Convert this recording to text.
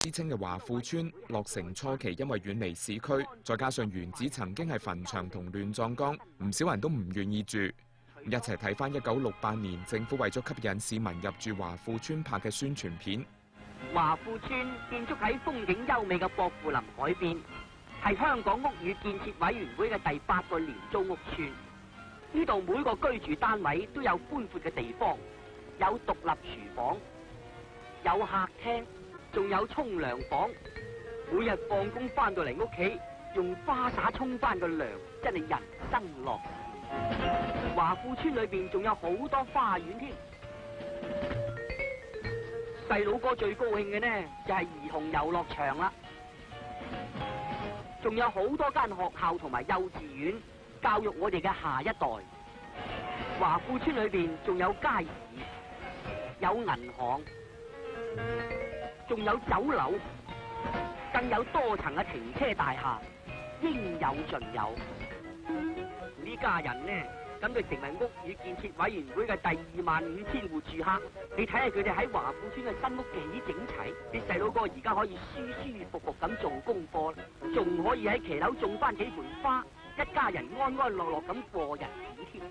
之稱嘅華富村落成初期，因為遠離市區，再加上原址曾經係墳場同亂葬崗，唔少人都唔願意住。一齊睇翻1968年政府為咗吸引市民入住華富村拍嘅宣傳片。華富村建築喺風景優美嘅薄扶林海邊，係香港屋宇建設委員會嘅第8個廉租屋村。呢度每個居住單位都有寬闊嘅地方，有獨立廚房，有客廳，仲有沖涼房。每日放工翻到嚟屋企，用花灑沖翻個涼，真係人生樂事。華富村裏邊仲有好多花園添。細佬哥最高興嘅呢，就係兒童遊樂場啦，仲有好多間學校同埋幼稚園，教育我哋嘅下一代。華富村裏邊仲有街市，有銀行，仲有酒樓，更有多層嘅停車大廈，應有盡有。呢家人呢，咁就成為屋宇建設委員會嘅第25000戶住客。你睇下佢哋喺華富村嘅新屋幾整齊，啲細佬哥而家可以舒舒服服咁做功課，仲可以喺騎樓種翻幾盆花，一家人安安樂樂咁過日子添。